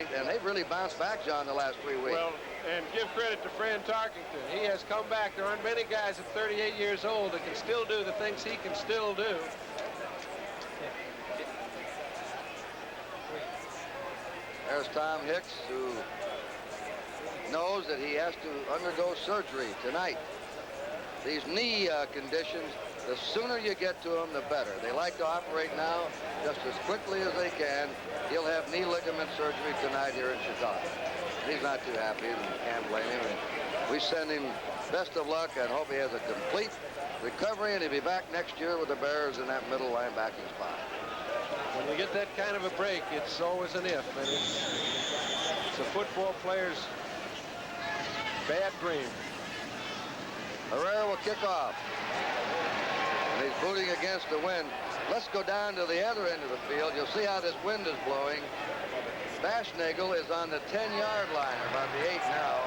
And they've really bounced back, John, the last 3 weeks. Well, and give credit to Fran Tarkington. He has come back. There aren't many guys at 38 years old that can still do the things he can still do. There's Tom Hicks, who knows that he has to undergo surgery tonight. These knee conditions, the sooner you get to them, the better. They like to operate now just as quickly as they can. He'll have knee ligament surgery tonight here in Chicago. He's not too happy, and you can't blame him. And we send him best of luck and hope he has a complete recovery, and he'll be back next year with the Bears in that middle linebacking spot. When you get that kind of a break, it's always an if, and it's a football player's bad dream. Herrera will kick off. And he's booting against the wind. Let's go down to the other end of the field. You'll see how this wind is blowing. Bashnagel is on the 10-yard line, about the 8 now.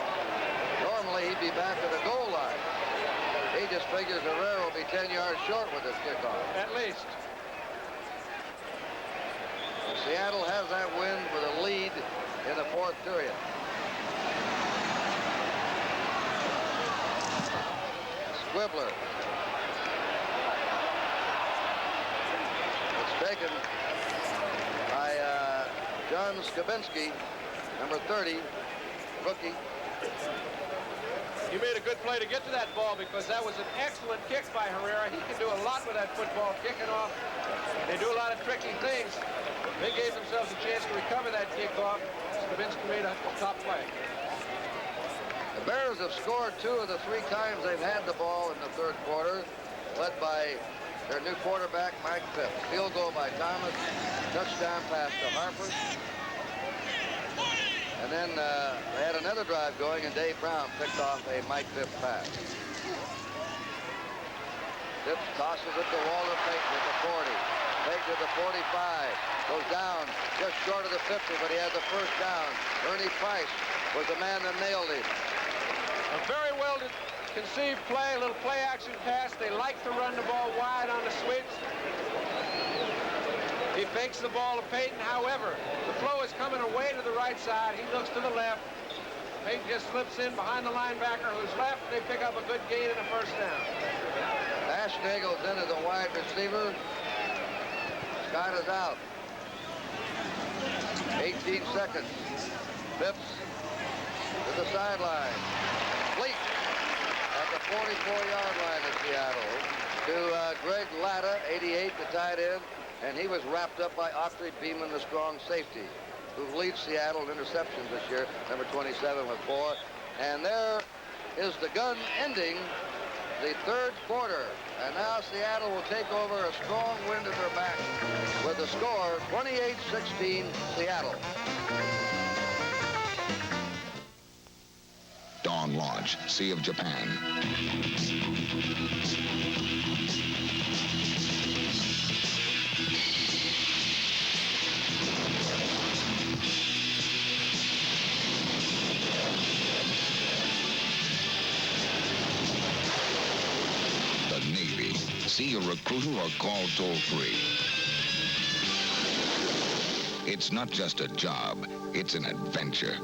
Normally, he'd be back at the goal line. He just figures Herrera will be 10 yards short with this kickoff. At least. Seattle has that win with a lead in the 4th period. Squibbler. It's taken by John Skabinski, number 30, rookie. You made a good play to get to that ball because that was an excellent kick by Herrera. He can do a lot with that football, kicking off. They do a lot of tricky things. They gave themselves a chance to recover that kickoff. Skabinski made a top play. The Bears have scored 2 of the 3 times they've had the ball in the 3rd quarter, led by their new quarterback, Mike Phipps. Field goal by Thomas, touchdown pass to Harper. And then they had another drive going, and Dave Brown picked off a Mike Phipps pass. Phipps tosses it to Walter Payton at the 40. Payton at the 45. Goes down just short of the 50, but he has the first down. Ernie Price was the man that nailed him. A very well conceived play, a little play action pass. They like to run the ball wide on the switch. He fakes the ball to Payton. However, the flow is coming away to the right side. He looks to the left. Payton just slips in behind the linebacker who's left. They pick up a good gain and a first down. Ashnagel's in as a wide receiver. Scott is out. 18 seconds. Phipps to the sideline. Fleet at the 44-yard line of Seattle to Greg Latta, 88, the tight end, and he was wrapped up by Autry Beeman, the strong safety, who leads Seattle in interceptions this year, number 27 with 4. And there is the gun ending the 3rd quarter. And now Seattle will take over a strong wind at their back with the score 28-16 Seattle. Dawn Launch, Sea of Japan. The Navy. See a recruiter or call toll-free. It's not just a job, it's an adventure.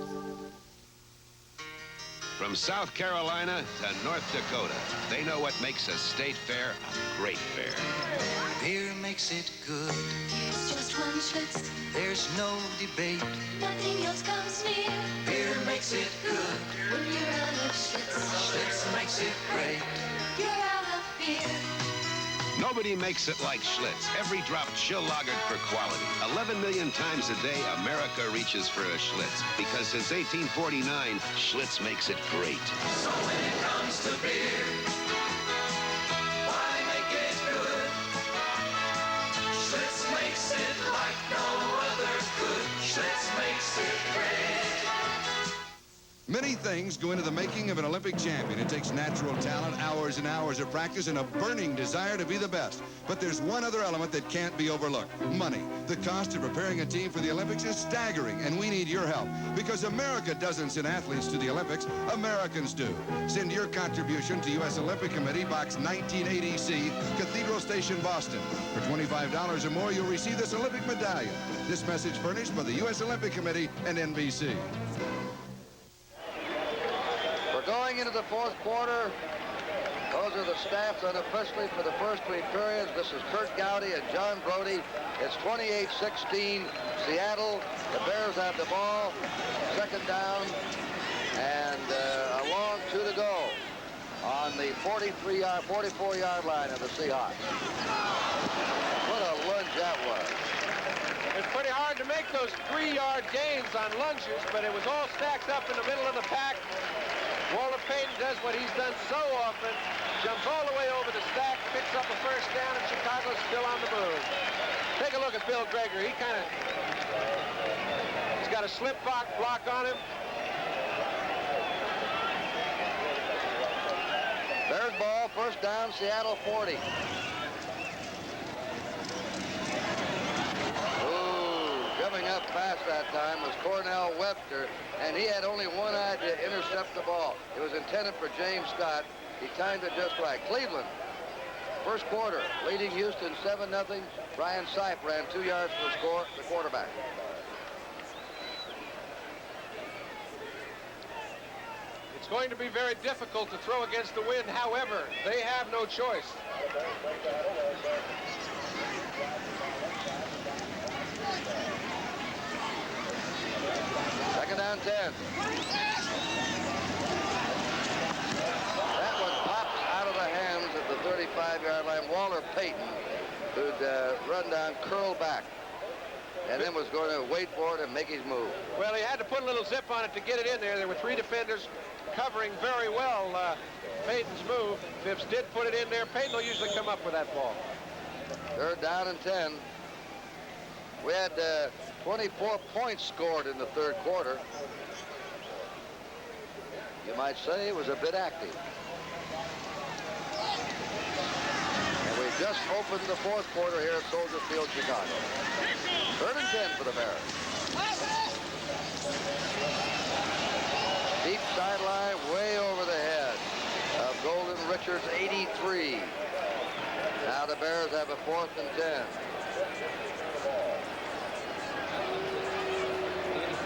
From South Carolina to North Dakota, they know what makes a state fair a great fair. Beer makes it good. It's just one Schlitz. There's no debate. Nothing else comes near. Beer makes it good. When you're out of Schlitz. Schlitz makes it great. You're out of beer. Nobody makes it like Schlitz. Every drop chill lagered for quality. 11 million times a day, America reaches for a Schlitz. Because since 1849, Schlitz makes it great. So when it comes to beer, why make it good? Schlitz makes it like no other could. Schlitz makes it great. Many things go into the making of an Olympic champion. It takes natural talent, hours and hours of practice, and a burning desire to be the best. But there's one other element that can't be overlooked: money. The cost of preparing a team for the Olympics is staggering, and we need your help. Because America doesn't send athletes to the Olympics, Americans do. Send your contribution to U.S. Olympic Committee, Box 1980C, Cathedral Station, Boston. For $25 or more, you'll receive this Olympic medallion. This message furnished by the U.S. Olympic Committee and NBC. Going into the fourth quarter, those are the stats unofficially for the first three periods. This is Kurt Gowdy and John Brody. It's 28-16 Seattle. The Bears have the ball. Second down and a long 2 to go on the 44-yard line of the Seahawks. What a lunge that was. It's pretty hard to make those 3-yard gains on lunges, but it was all stacked up in the middle of the pack. Walter Payton does what he's done so often, jumps all the way over the stack, picks up a first down, and Chicago's still on the move. Take a look at Bill Gregory. He's got a slip block on him. Bears ball, first down, Seattle 40. Coming up fast that time was Cornell Webster, and he had only one eye to intercept the ball. It was intended for James Scott. He timed it just right. Cleveland, first quarter, leading Houston 7-0. Brian Sipe ran 2 yards for the score, the quarterback. It's going to be very difficult to throw against the wind. However, they have no choice. Second down 10. That one pops out of the hands at the 35-yard line. Walter Payton, who'd run down, curl back, and then was going to wait for it and make his move. Well, he had to put a little zip on it to get it in there. There were 3 defenders covering very well Payton's move. Phipps did put it in there. Payton will usually come up with that ball. Third down and 10. We had 24 points scored in the third quarter. You might say it was a bit active. And we just opened the fourth quarter here at Soldier Field, Chicago. Third and 10 for the Bears. Deep sideline, way over the head of Golden Richards, 83. Now the Bears have a 4th and 10.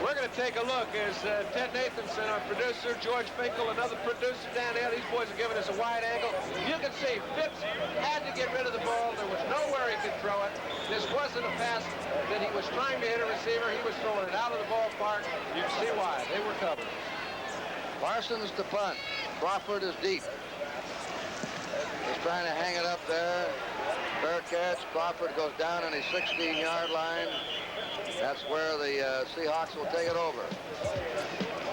We're going to take a look as Ted Nathanson, our producer, George Finkel, another producer down there. These boys are giving us a wide angle. You can see Phipps had to get rid of the ball. There was nowhere he could throw it. This wasn't a pass that he was trying to hit a receiver. He was throwing it out of the ballpark. You can see why. They were covered. Parsons to punt. Crawford is deep. He's trying to hang it up there. Fair catch. Crawford goes down on his 16-yard line. That's where the Seahawks will take it over.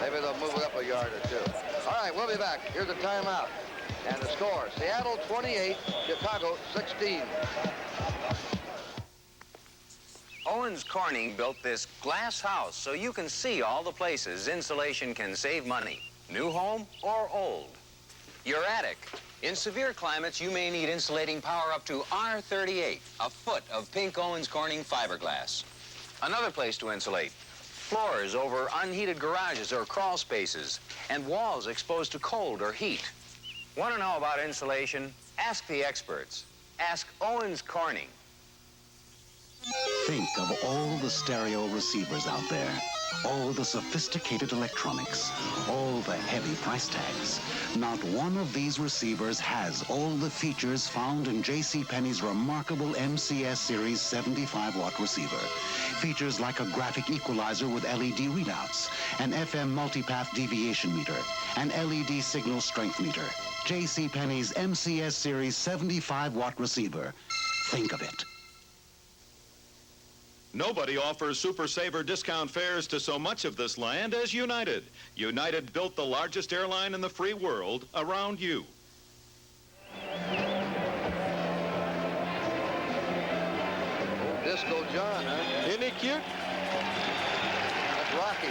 Maybe they'll move it up a yard or two. All right, we'll be back. Here's a timeout. And the score, Seattle 28, Chicago 16. Owens Corning built this glass house so you can see all the places insulation can save money. New home or old. Your attic. In severe climates, you may need insulating power up to R38, a foot of pink Owens Corning fiberglass. Another place to insulate. Floors over unheated garages or crawl spaces, and walls exposed to cold or heat. Want to know about insulation? Ask the experts. Ask Owens Corning. Think of all the stereo receivers out there, all the sophisticated electronics, all the heavy price tags. Not one of these receivers has all the features found in JCPenney's remarkable MCS Series 75-watt receiver. Features like a graphic equalizer with LED readouts, an FM multipath deviation meter, an LED signal strength meter. JCPenney's MCS Series 75-watt receiver. Think of it. Nobody offers Super Saver discount fares to so much of this land as United. United built the largest airline in the free world around you. Old Disco John, huh? Isn't he cute? That's Rocky.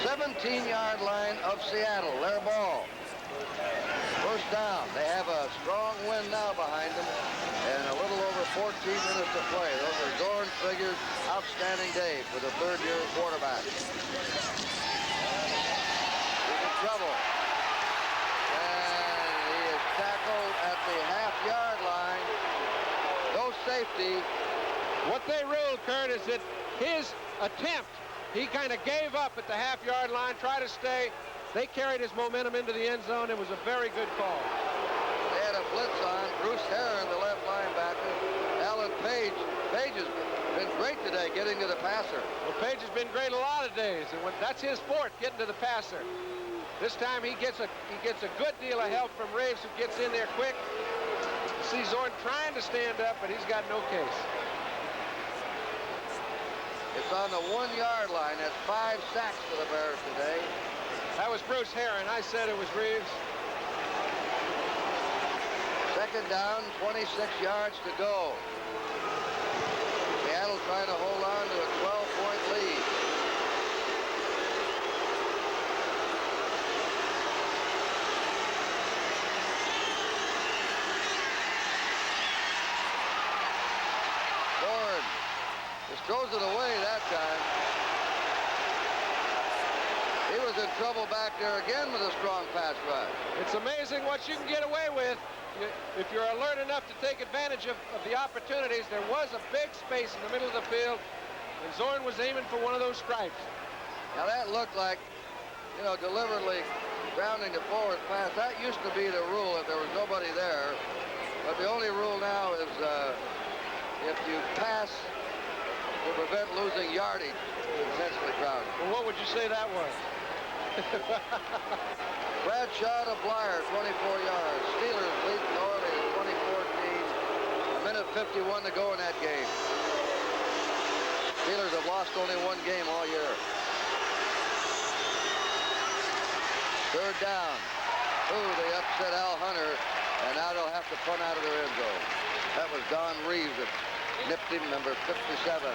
17-yard line of Seattle. Their ball. First down. They have a strong wind now behind them and a little over 14 minutes to play. Those are Zorn's figures. Outstanding day for the third-year quarterback. He's in trouble. And he is tackled at the half-yard line. No safety. What they ruled, Kurt, is that his attempt, he kind of gave up at the half-yard line, tried to stay. They carried his momentum into the end zone. It was a very good call. They had a blitz on. Bruce Herron, the left linebacker. Alan Page. Page has been great today getting to the passer. Well, Page has been great a lot of days. And that's his sport, getting to the passer. This time he gets a good deal of help from Raves, who gets in there quick. You see Zorn trying to stand up, but he's got no case. It's on the 1-yard line. That's 5 sacks for the Bears today. That was Bruce Herron. I said it was Reeves. Second down, 26 yards to go. Seattle trying to hold on to a 12-point lead. Zorn just throws it away that time. He was in trouble back there again with a strong pass rush. It's amazing what you can get away with if you're alert enough to take advantage of the opportunities. There was a big space in the middle of the field, and Zorn was aiming for one of those stripes. Now that looked like, you know, deliberately grounding the forward pass. That used to be the rule if there was nobody there. But the only rule now is if you pass to prevent losing yardage, it's essentially grounded. Well, what would you say that was? Bradshaw to Blyer, 24 yards. Steelers lead New Orleans 2014. A minute 51 to go in that game. Steelers have lost only one game all year. Third down. Ooh, they upset Al Hunter, and now they'll have to punt out of their end zone. That was Don Reeves that nipped him, number 57.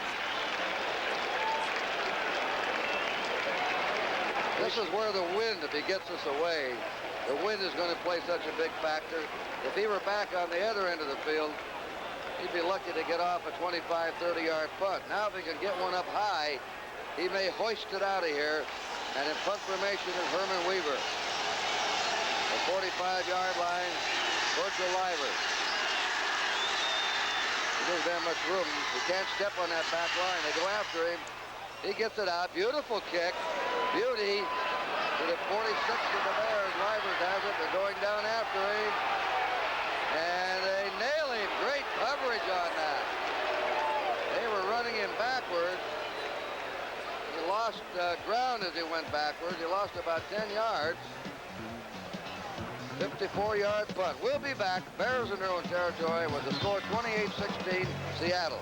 This is where the wind, if he gets us away, the wind is going to play such a big factor. If he were back on the other end of the field, he'd be lucky to get off a 25, 30-yard punt. Now if he can get one up high, he may hoist it out of here. And in punt formation is Herman Weaver. The 45-yard line, Virgil Livers. He doesn't have much room. He can't step on that back line. They go after him. He gets it out. Beautiful kick. Beauty to the 46 of the Bears. Livers has it. They're going down after him. And they nail him. Great coverage on that. They were running him backwards. He lost ground as he went backwards. He lost about 10 yards. 54-yard punt. We'll be back. Bears in their own territory with the score 28-16, Seattle.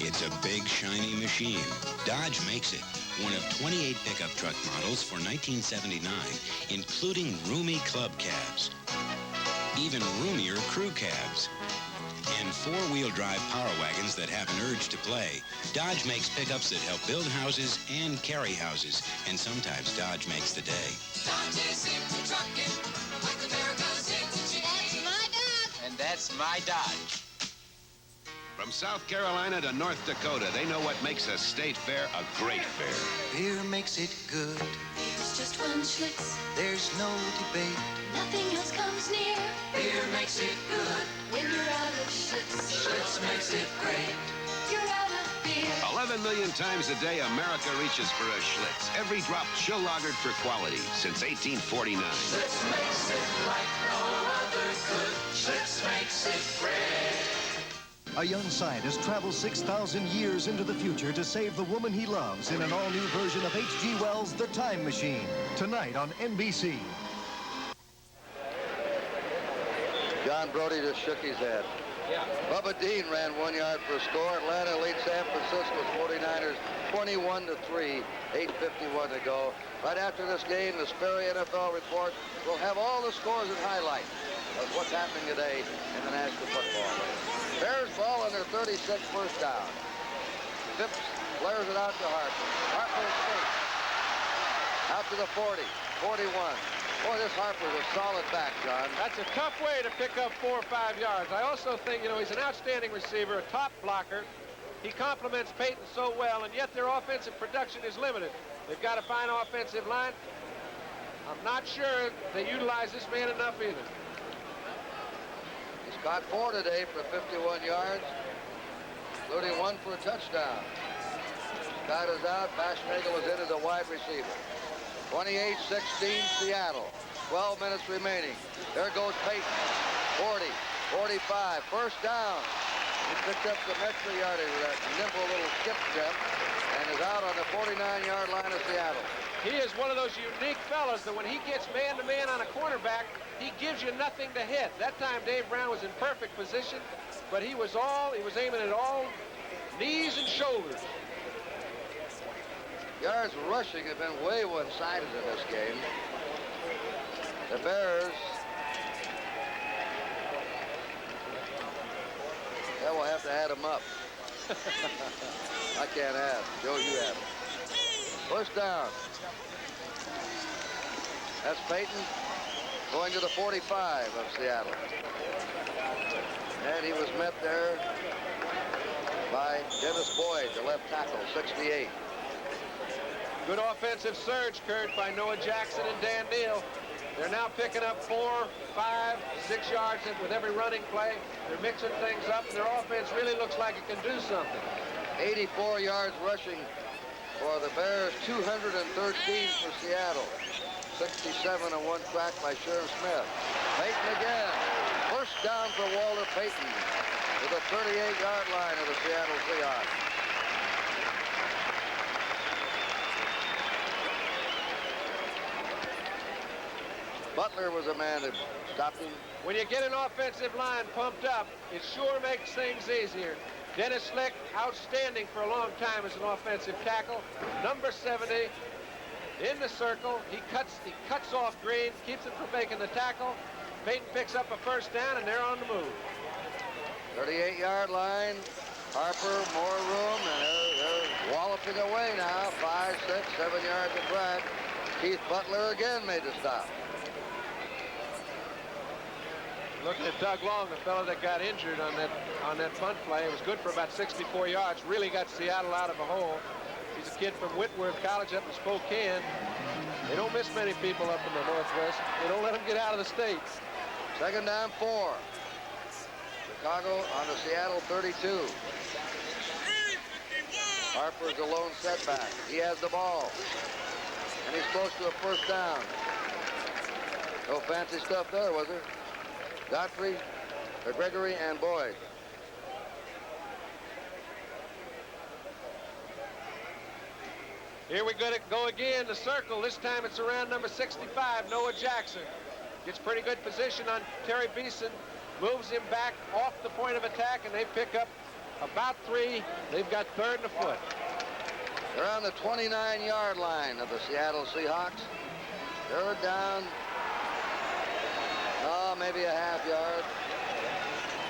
It's a big, shiny machine. Dodge makes it. One of 28 pickup truck models for 1979, including roomy club cabs, even roomier crew cabs, and four-wheel drive power wagons that have an urge to play. Dodge makes pickups that help build houses and carry houses, and sometimes Dodge makes the day. Dodge is into trucking, like America's into jeans. That's my Dodge. And that's my Dodge. From South Carolina to North Dakota, they know what makes a state fair a great fair. Beer makes it good. There's just one Schlitz. There's no debate. Nothing else comes near. Beer makes it good. When you're out of Schlitz, Schlitz makes it great. you're out of beer. 11 million times a day, America reaches for a Schlitz. Every drop chill lagered for quality since 1849. Schlitz makes it like no other good. Schlitz makes it great. A young scientist travels 6,000 years into the future to save the woman he loves in an all-new version of H.G. Wells' The Time Machine. Tonight on NBC. John Brody just shook his head. Bubba Dean ran 1 yard for a score. Atlanta leads San Francisco's 49ers 21-3, 8:51 to go. Right after this game, the Sperry NFL Report will have all the scores and highlights of what's happening today in the National Football League. Bears ball on their 36th first down. Phipps flares it out to Harper. Harper escapes. Out to the 40, 41. Boy, this Harper's a solid back, John. That's a tough way to pick up 4 or 5 yards. I also think, he's an outstanding receiver, a top blocker. He complements Peyton so well, and yet their offensive production is limited. They've got a fine offensive line. I'm not sure they utilize this man enough either. He's caught 4 today for 51 yards, including 1 for a touchdown. Scott is out. Baschnagel is in as a wide receiver. 28-16 Seattle. 12 minutes remaining. There goes Peyton. 40, 45. First down. He picked up some extra yardage with that nimble little skip step and is out on the 49-yard line of Seattle. He is one of those unique fellas that when he gets man-to-man on a cornerback, he gives you nothing to hit. That time Dave Brown was in perfect position, but he was aiming at all knees and shoulders. Yards rushing have been way one-sided in this game. The Bears, yeah, we'll have to add them up. I can't add. Joe, you have it. First down. That's Peyton going to the 45 of Seattle. And he was met there by Dennis Boyd, the left tackle, 68. Good offensive surge, Kurt, by Noah Jackson and Dan Neal. They're now picking up 4, 5, 6 yards with every running play. They're mixing things up, and their offense really looks like it can do something. 84 yards rushing for the Bears, 213 for Seattle. 67 on 1 crack by Sherm Smith. Peyton again. First down for Walter Payton to the 38-yard line of the Seattle Seahawks. Butler was a man that stopped him. When you get an offensive line pumped up, it sure makes things easier. Dennis Slick, outstanding for a long time as an offensive tackle. Number 70 in the circle. He cuts off Green, keeps him from making the tackle. Peyton picks up a first down, and they're on the move. 38-yard line. Harper, more room, and they're walloping away now. 5, 6, 7 yards of track. Keith Butler again made the stop. Looking at Doug Long, the fellow that got injured on that punt play. It was good for about 64 yards. Really got Seattle out of a hole. He's a kid from Whitworth College up in Spokane. They don't miss many people up in the Northwest. They don't let them get out of the state. Second down, 4. Chicago on the Seattle 32. Harper's a lone setback. He has the ball. And he's close to a first down. No fancy stuff there, was there? Godfrey, Gregory, and Boyd. Here we go again, the circle. This time it's around number 65, Noah Jackson. Gets pretty good position on Terry Beeson. Moves him back off the point of attack, and they pick up about 3. They've got 3rd and a foot. They're on the 29-yard line of the Seattle Seahawks. 3rd down. Oh, maybe a half yard.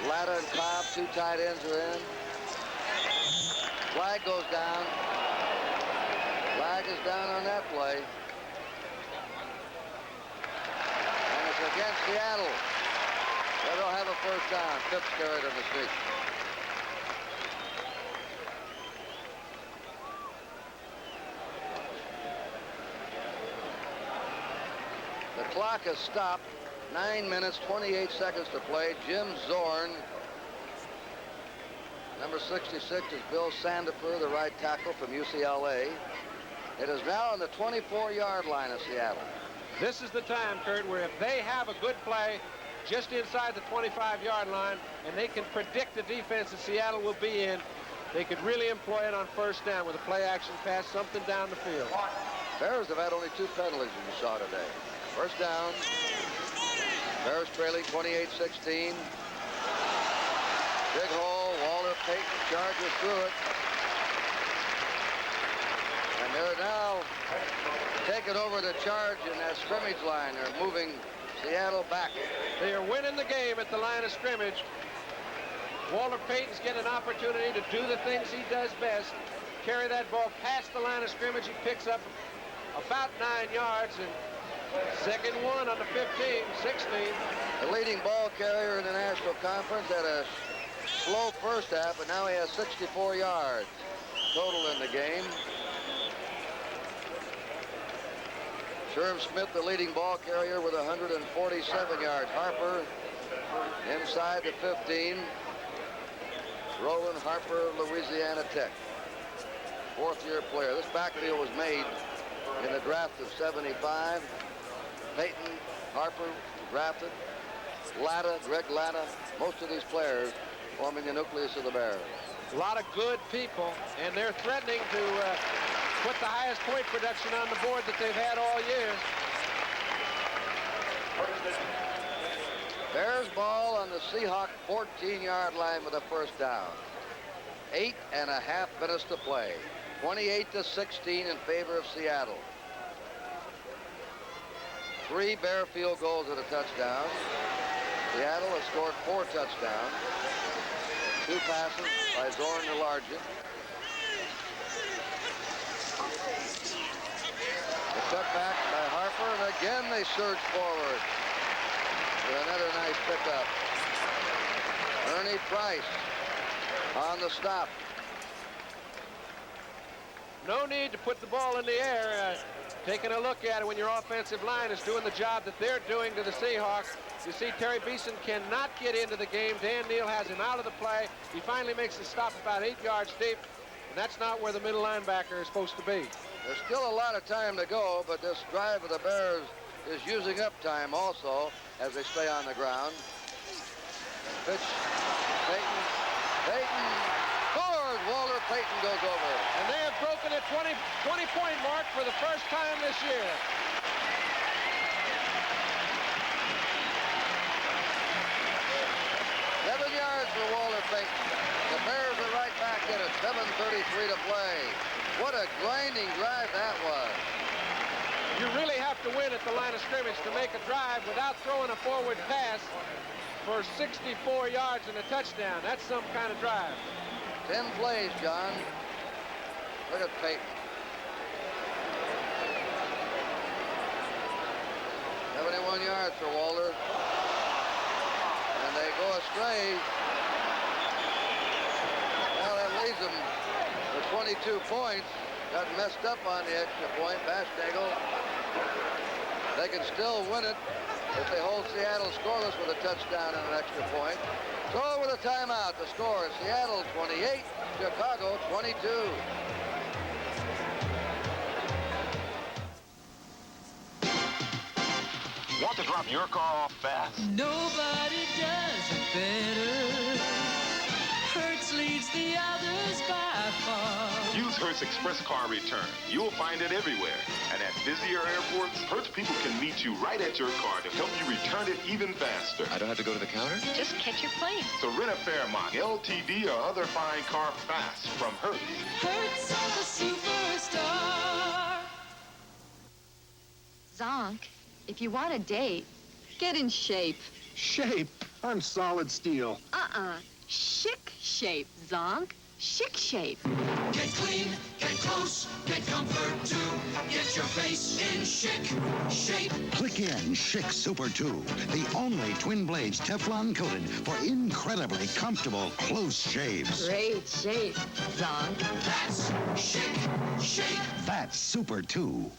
Latta and Cobb, 2 tight ends are in. Flag goes down. Flag is down on that play. And it's against Seattle. They don't have a first down. Phipps carried on the sneak. The clock has stopped. 9 minutes, 28 seconds to play. Jim Zorn. Number 66 is Bill Sandifer, the right tackle from UCLA. It is now on the 24-yard line of Seattle. This is the time, Kurt, where if they have a good play just inside the 25-yard line and they can predict the defense that Seattle will be in, they could really employ it on first down with a play-action pass, something down the field. Bears have had only 2 penalties as you saw today. First down. Bears trailing 28-16. Big hole. Walter Payton charges through it. And they're now taking over the charge in that scrimmage line. They're moving Seattle back. They are winning the game at the line of scrimmage. Walter Payton's getting an opportunity to do the things he does best. Carry that ball past the line of scrimmage. He picks up about 9 yards, and second one on the 15, 16. The leading ball carrier in the National Conference had a slow first half, but now he has 64 yards total in the game. Sherm Smith, the leading ball carrier, with 147 yards. Harper inside the 15. Roland Harper of Louisiana Tech, fourth-year player. This backfield was made in the draft of '75. Payton, Harper drafted. Latta, Greg Latta, most of these players forming the nucleus of the Bears. A lot of good people, and they're threatening to put the highest point production on the board that they've had all year. Bears ball on the Seahawks 14-yard line with a first down. 8.5 minutes to play. 28-16 in favor of Seattle. 3 Bear field goals and a touchdown. Seattle has scored 4 touchdowns. 2 passes by Zorn to Largent. The cutback by Harper, and again they surge forward. Another nice pickup. Ernie Price on the stop. No need to put the ball in the air. Taking a look at it when your offensive line is doing the job that they're doing to the Seahawks. You see Terry Beeson cannot get into the game. Dan Neal has him out of the play. He finally makes the stop about 8 yards deep, and that's not where the middle linebacker is supposed to be. There's still a lot of time to go, but this drive of the Bears is using up time also as they stay on the ground. Pitch, Payton scores. Walter Payton goes over. And they have broken the 20-point mark for the first time this year. For Walter Payton. The Bears are right back in it. 7:33 to play. What a grinding drive that was. You really have to win at the line of scrimmage to make a drive without throwing a forward pass for 64 yards and a touchdown. That's some kind of drive. 10 plays, John. Look at Payton. 71 yards for Walter. And they go astray. Well, that leaves them with 22 points. Got messed up on the extra point. Bashnagel. They can still win it if they hold Seattle scoreless with a touchdown and an extra point. So with a timeout, the score is Seattle 28, Chicago 22. Want to drop your car off fast? Nobody does it better. Hertz leads the others by far. Use Hertz Express Car Return. You'll find it everywhere. And at busier airports, Hertz people can meet you right at your car to help you return it even faster. I don't have to go to the counter? Just catch your plane. So rent a Fairmont, LTD, or other fine car fast from Hertz. Hertz, the superstar. Zonk, if you want a date, get in shape. Shape? I'm solid steel. Chic shape, Zonk. Chic shape. Get clean, get close, get comfort too. Get your face in chic shape. Click in Chic Super 2, the only twin blades Teflon coated for incredibly comfortable close shaves. Great shape, Zonk. That's chic shape. That's Super 2.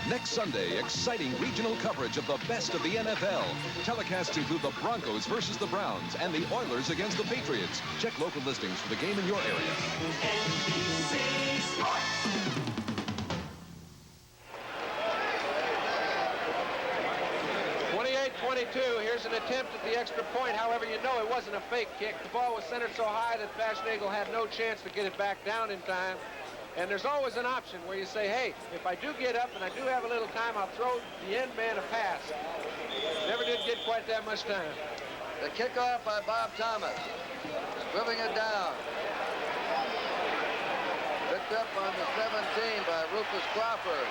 Next Sunday, exciting regional coverage of the best of the NFL. Telecasts include the Broncos versus the Browns and the Oilers against the Patriots. Check local listings for the game in your area. NBC Sports. 28-22. Here's an attempt at the extra point. However, you know it wasn't a fake kick. The ball was centered so high that Bashnagel had no chance to get it back down in time. And there's always an option where you say, hey, if I do get up and I do have a little time, I'll throw the end man a pass. Never did get quite that much time. The kickoff by Bob Thomas. Scribbling it down. Picked up on the 17 by Rufus Crawford.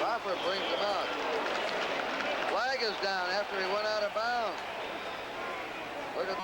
Crawford brings him out. Flag is down after he went out of bounds. Look at